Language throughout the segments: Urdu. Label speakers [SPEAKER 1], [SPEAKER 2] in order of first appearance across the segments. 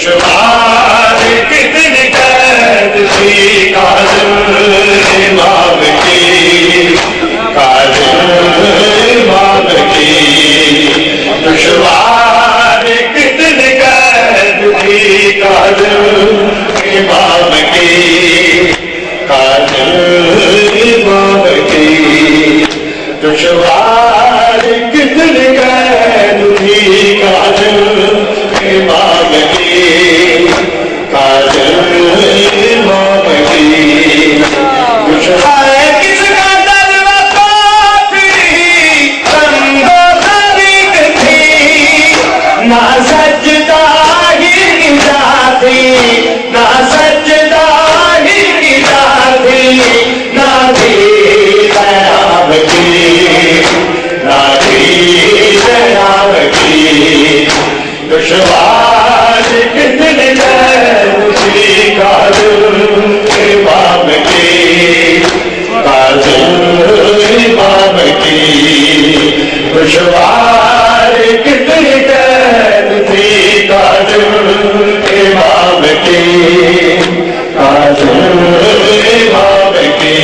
[SPEAKER 1] دشوار کتنی قید تھی کاظم امام کی، کاظم امام کی، دشوار کتنی قید تھی کاظم امام کی، کاظم امام کی، دشوار کتنی قید تھی کاظم امام کی، کاظم امام کی، دشوار کس کا در وفاقی رنگ و طریق تھی، نہ سجدہ ہی کی جاتی، نہ سجدہ ہی کی جاتی، نہ بھی خیام کی، نہ بھی خیام کی، دشوار کتنی قید تھی کاظم امام کی، کاظم امام کی، دشوار کتنی قید تھی کاظم امام کی، کاظم امام کی،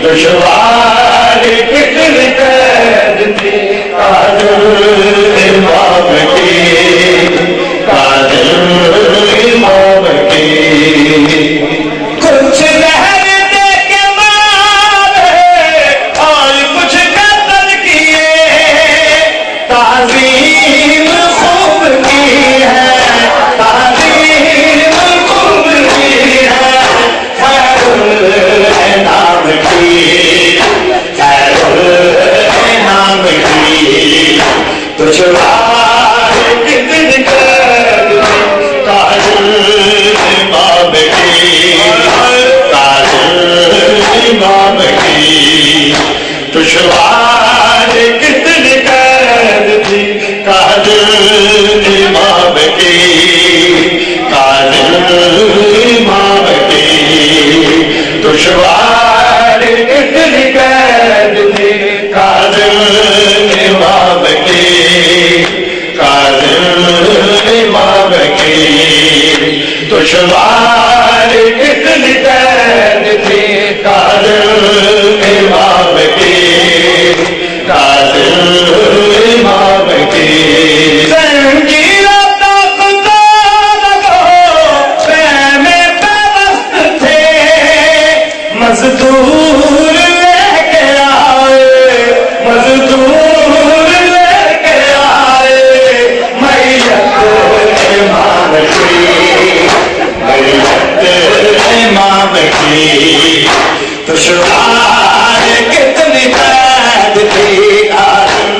[SPEAKER 1] دشوار کتنی قید تھی کاظم امام کی، کاظم امام کی، کچھ لہرتے کے مارے اور کچھ قتل کیے، تعظیم خوب کی ہے، تعظیم خوب کی ہے، خیر الانام کی، خیر الانام کی، دشوار کتنی قید تھی کاظم امام کی، کاظم امام کی، دشوار کتنی قید تھی کاظم امام کی، کاظم امام کی، دشوار کتنی قید تھی کاظم امام کی، کاظم امام کی، دشوار کتنی قید تھی کاظم امام کی، کاظم امام کی، زنجیروں کا خدا لگو خیمے پہ مست تھے، مزدور لے کے آئے، مزدور لے کے آئے، میت امام کی، میت امام کی، دشوار کتنی قید تھی کاظم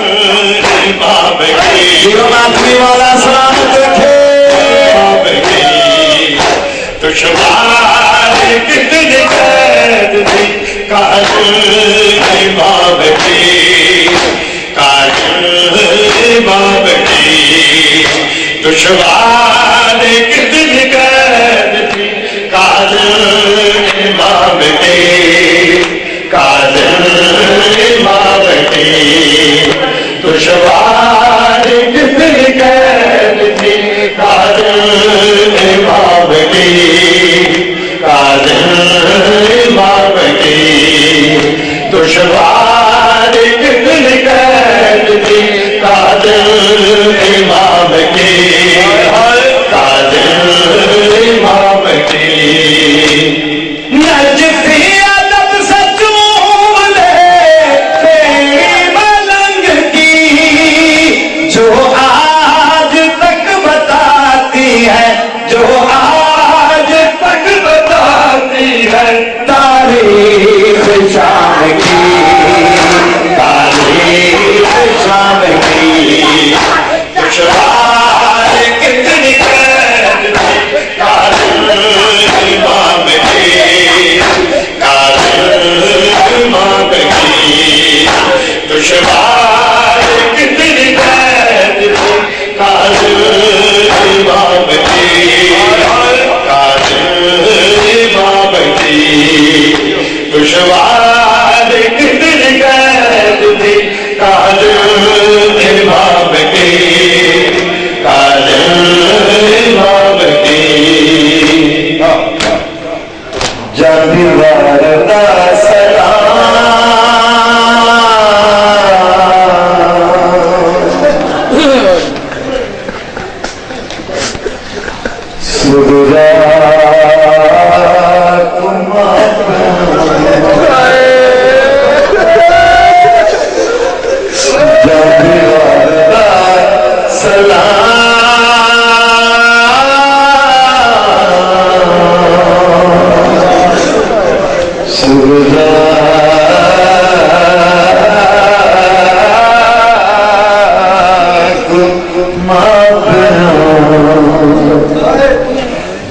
[SPEAKER 1] امام کی، ماتمی والا سلامت رکھے امام کی، دشوار کتنی قید تھی کاظم امام کی، کاظم امام کی، دشوار کتنی قید تھی کاظم امام کی، کاظم امام کی، دشوار کتنی قید تھی کاظم امام کی، کاظم امام کی، دشوار کتنی قید تھی کاظم امام کی، کاظم سغرا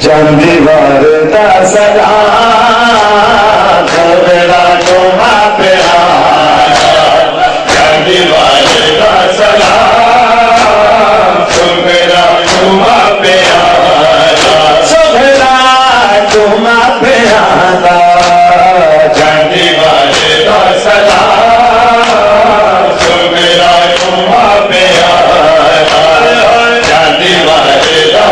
[SPEAKER 1] جاندی واردا سلام سغرا کو ماں پیارا جاندی واردا سلام سغرا کو ماں پیارا سغرا کو ماں پیارا جاندی واردا سلام سغرا کو ماں پیارا جاندی واردا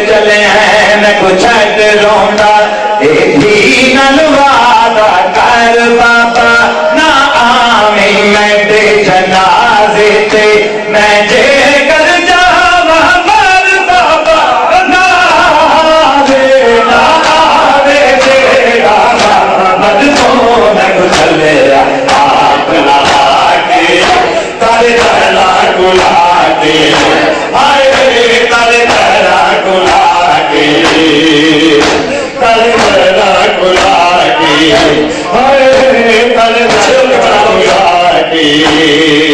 [SPEAKER 1] چلے ہیں میں کچھ روندہ ایڈی نلوادہ کر بابا نہ آمی میں دے جنازے تے میں جے کر جاوا مر بابا نہ آوے تیرا محمد تو میں کچھ چلے آپ لہا کے تارے تہلا گلا کے آئے تارے تہلا گلا کے تارے تہلا گلا کے آئے تارے تہلا گلا کے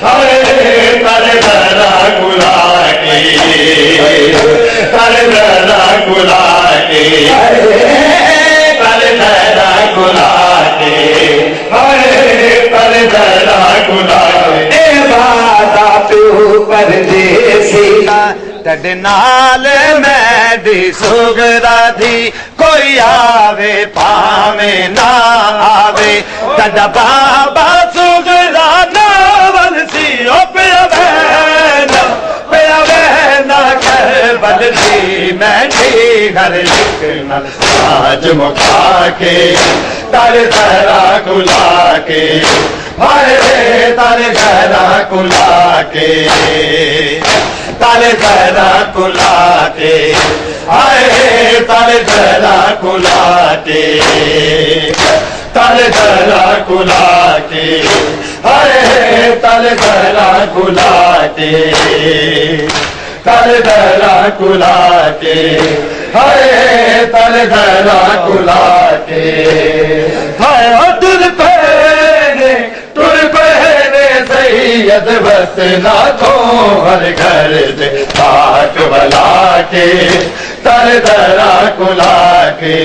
[SPEAKER 1] تارے تہلا گلا کے آئے تارے تہلا گلا کے تارے تہلا گلا کے تارے تہلا گلا کے اے وعدہ پیو پردیسی تڈ نال میں دی سغرا دی کوئی آوے پاوے نہ آوے تڈ بابا سغرا ناول سی او پیا وینا کربل دی میں دی گھر لکھنا آج مکھا کے تارے زہرا گلا کے ہائے تارے زہرا گلا کے تارے زہرا گلا کے ہائے تارے زہرا گلا کے تارے زہرا گلا کے ہائے تارے زہرا گلا کے تارے زہرا گلا کے ہائے تارے زہرا گلا کے ہائے تر پہنے سید وسنا تو ہر گھر دے پاک بلا کے تارے زہرا گلا کے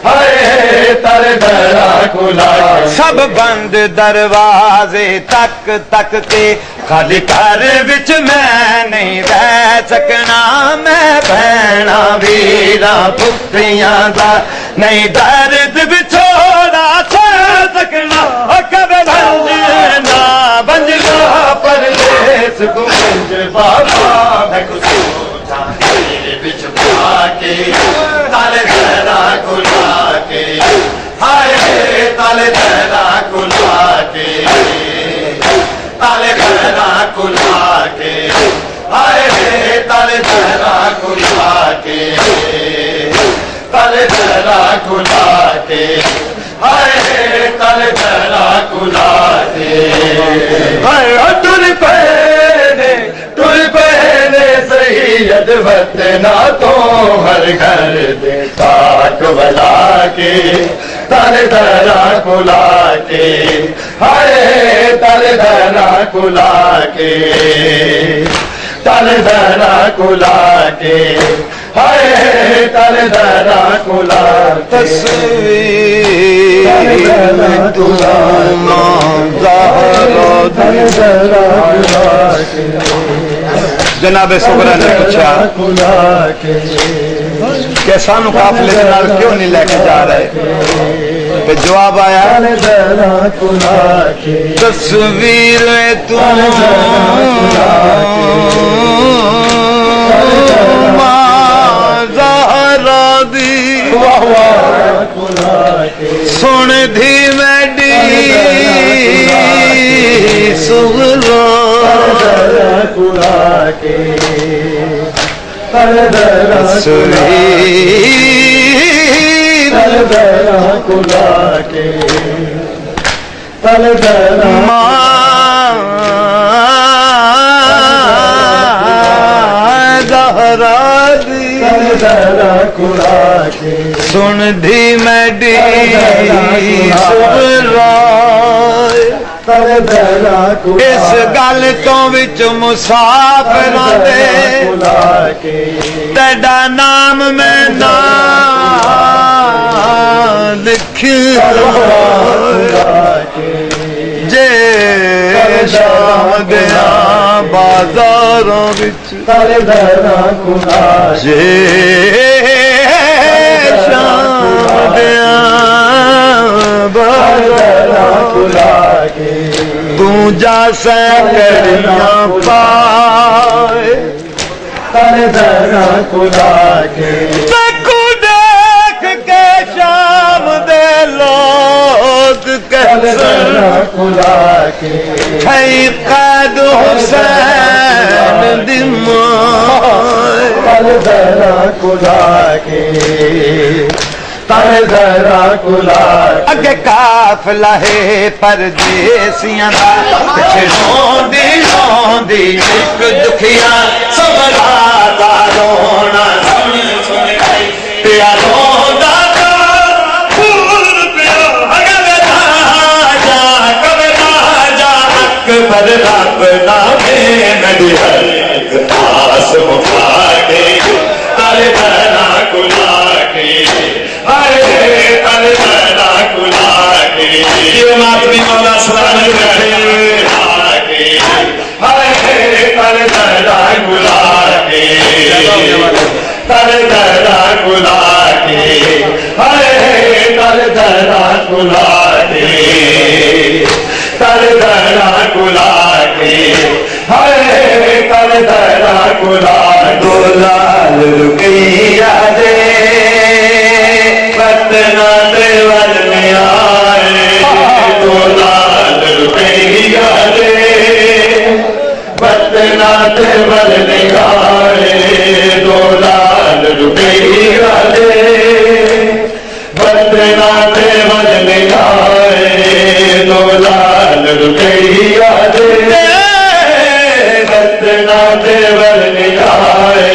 [SPEAKER 1] ہائے تارے زہرا گلا سب بند دروازے تک تک کے خالی گھر وچ میں نہیں رہ سکنا میں بہنا ویرا پتریاں دا نہیں درد بچھوڑا سہ سکنا کبھی بنجنا بنجنا پردیس اس کو منج بابا میں کچھ سوچا میرے بچ پا کے تالے تیرا کلا کے ہائے تالے تیرا کلا کے تالے تیرا کلا کے ہائے تالے تیرا کلا کے تالے تیرا کلا کے ہائے تالے تیرا کلا کے ہائے تر پہنے سید وطنا تو ہر گھر دے پاک بلا کے تالے تیرا کلا کے ہائے تالے تیرا کلا کے تالے تیرا کلا کے ہائے تالے تیرا کلا تصویر
[SPEAKER 2] جناب سغرا نے پوچھا کہ سانو قافلے کے نال کیوں نہیں لے کے جا رہے؟ تو جواب آیا تصویر زہرا دی سن دھی میڈی سغرا سن دھی میڈی سغرا اس گل تو وچ مسافراں دے تیرا نام میں نہ لکھ جے شام دیا بازاراں وچ جے شام دیا تو جا سکریاں پائے تکو دیکھ کے شام دے لوگ کیسر کھئی قید حسین دمائے اگے قافلہ ہے پردیسیاں دا پچھے روندی روندی ایک دکھیاں سغرا دا رونا سن سن پیا روندا پھول پیا اگے نہ جا کبے نہ جا اکبر رب نامے نبی ہر آس مکھا کے تالے تیرا کلا کے تالے تیرا کلا کے یہ ماتمی مولا سلام رہے تالے تیرا کلا کے تالے تیرا کلا کے تالے تیرا کلا کے تالے تیرا کلا کے تالے تیرا کلا دولال رکیا دے وطنا دے ول میں آئے دولال رکیا دے وطنا دے ول میں آئے دولال رکیا دے وطنا دے ول میں آئے دولال رکیا دے وطنا دے ول میں آئے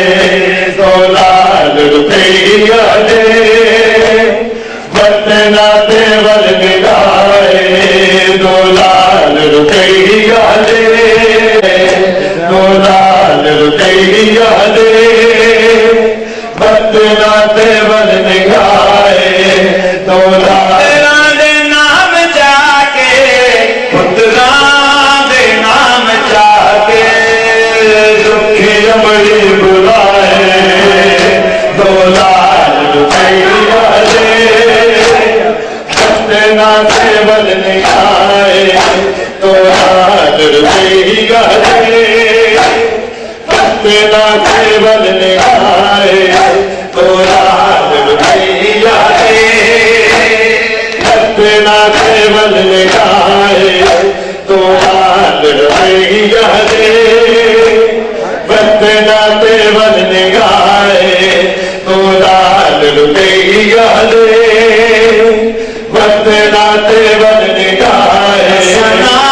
[SPEAKER 2] دولال رکیا دے وطنا دے ول میں آئے دولال رکیا دے دولال رکیا دے وطنا دے ول میں آئے دولال دے نام جا کے پتراں دے نام جا کے رکھی امڑی بلائے دولال رکیا دے وطنا دے ول میں آئے دولال رکیا بتنا تیول نگاہے دولال روپیہ دے بتنا تیول نگاہے دولال روپیہ دے بتنا تیول نگاہے دولال روپیہ دے بتنا تیول نگاہے سنا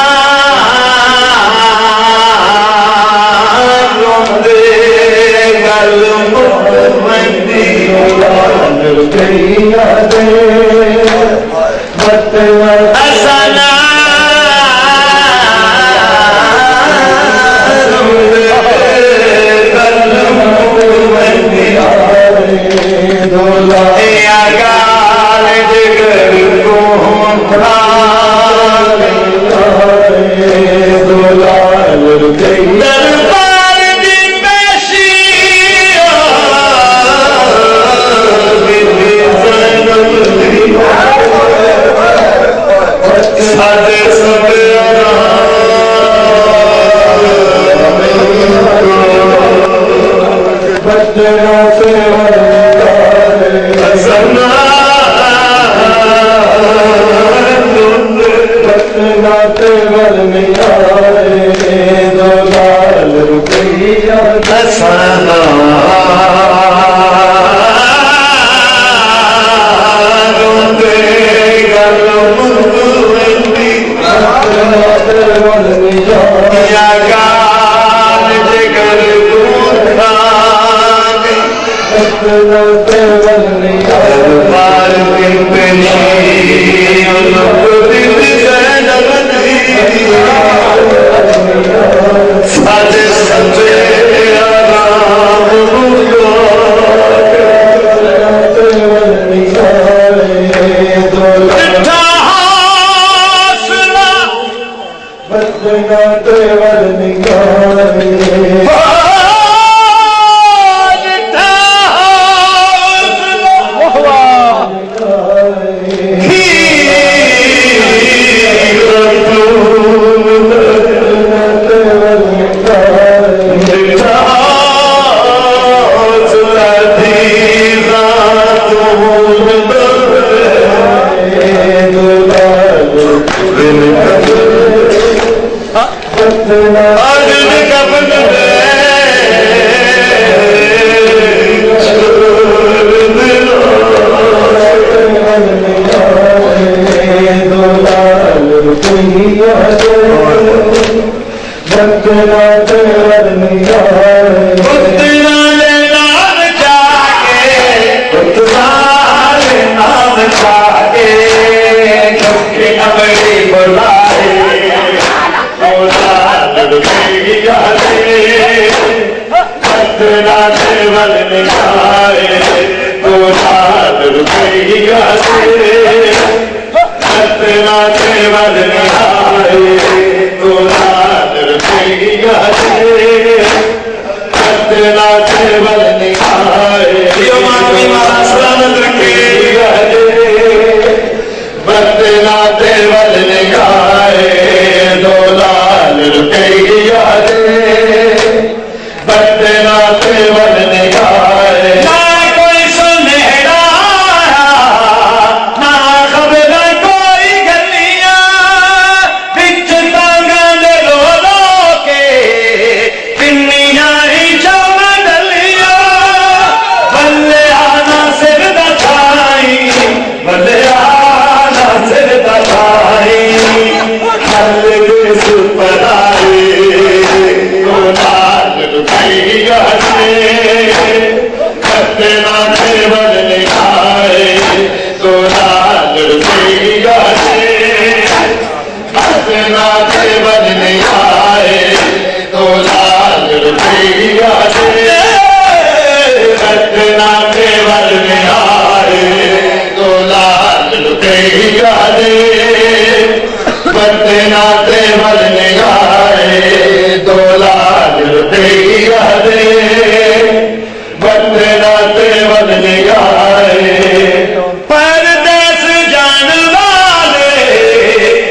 [SPEAKER 2] پردیس جان والے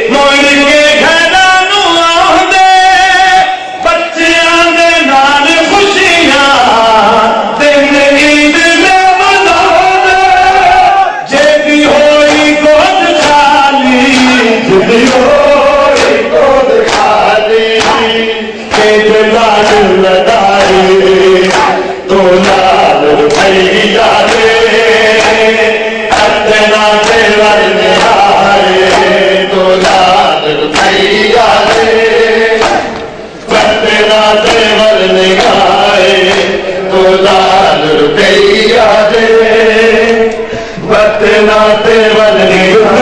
[SPEAKER 2] مڑ کے گھر
[SPEAKER 1] لگائے تو لال روپیہ دے اتنا تیور نگائے تو لال روپیہ دے اتنا تیور نگائے تو لال روپیہ دے اتنا تیور نگائے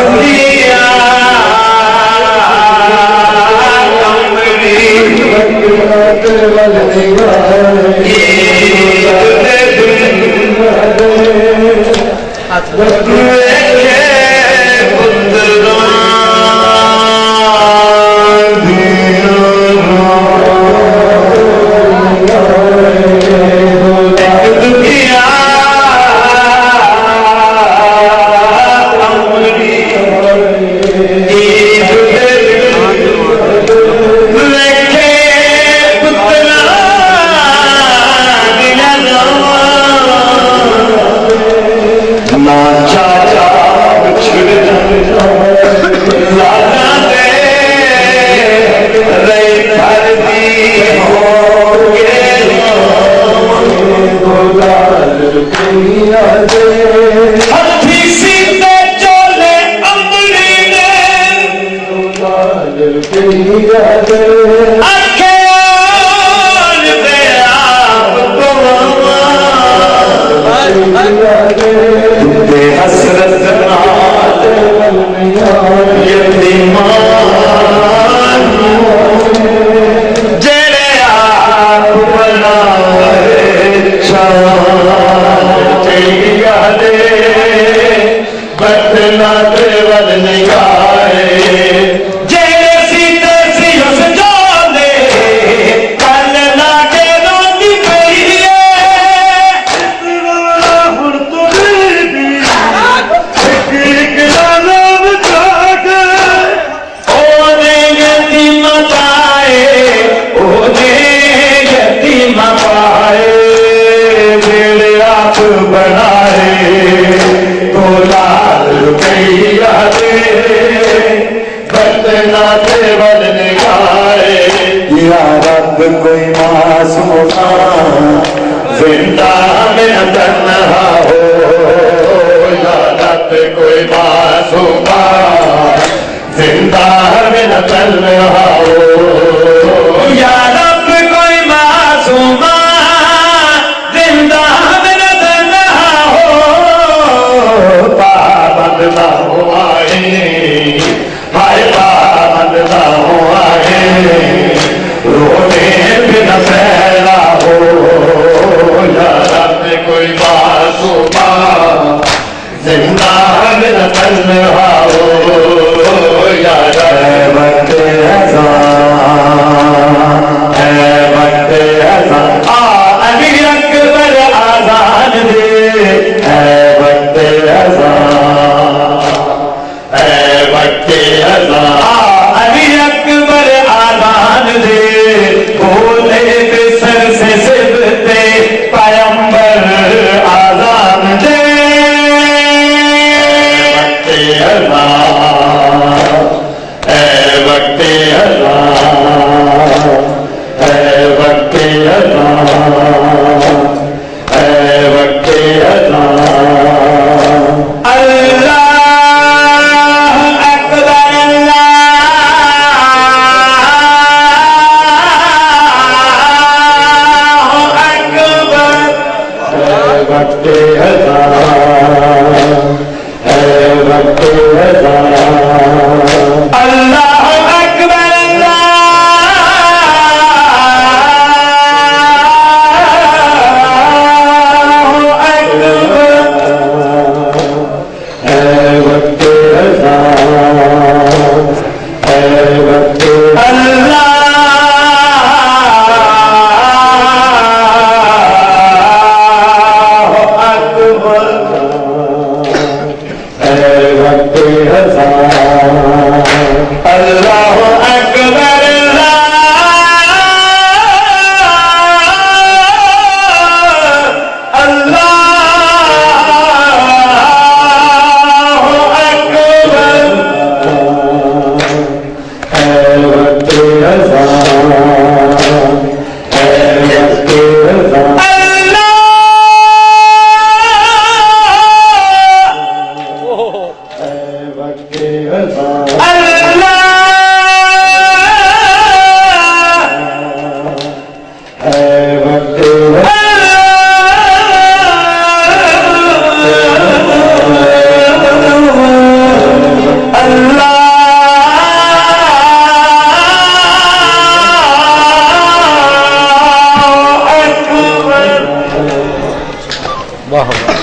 [SPEAKER 1] کوئی معصوم زندہ میں تنہا ہو یا رب کوئی معصوم زندہ میں تنہا ہو یا رب کوئی معصوم زندہ میں تنہا ہو پابند نہ ہو آئے ہائے پابند نہ ہو آئے رونے پہ نہ پھیلا ہو یا رب کوئی معصوم زندہ میں نہ تنہا ہو یا رب وقت اذان علی اکبر آزان دے وقت اذان وقت اذان علی اکبر آزان دے سر سے سبتے پیمبر آزان دے وقت وقت وقت اللہ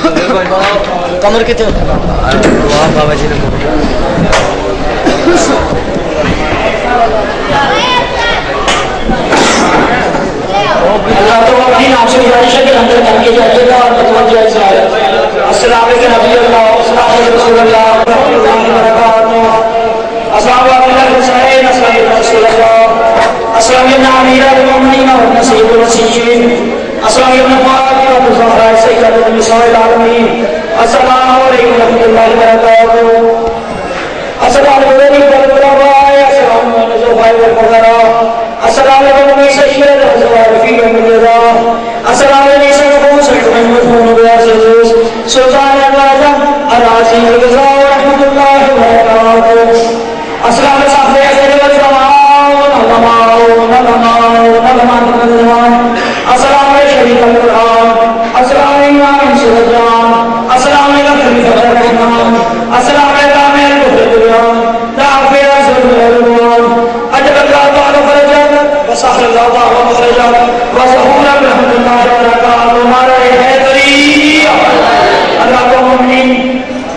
[SPEAKER 3] کمر کتنے بابا جی نے اللہ تو اپنی نام سے گزارش ہے کہ اندر کر کے جائیے گا اور متوجہ ہے السلام علیکم نبی اللہ السلام علیکم رسول اللہ ورحمۃ اللہ وبرکاتہ السلام علیکم حسین السلام علیکم رسول اللہ السلام علیکم امیر المؤمنین و سید الرسولین السلام علیکم فاطمہ الزہرا سیدۃ النساء العالمین السلام علیکم ورحمۃ اللہ وبرکاتہ السلام علیکم السلام علیکم سید الزوار فی یوم الرضا السلام علیکم سید محمد بن سلطان اعظم اراضی الرضا ورحمۃ اللہ وبرکاتہ السلام علیکم السلام علیکم شریف القرآن السلام علیکم سلطان السلام علیکم خلیفۃ الرحمن السلام علیکم اجب اللہ تعالی فرجا وسهل اللہ تعالی مخرجا وسهولا برحمۃ اللہ وبرکاتہ ہمارے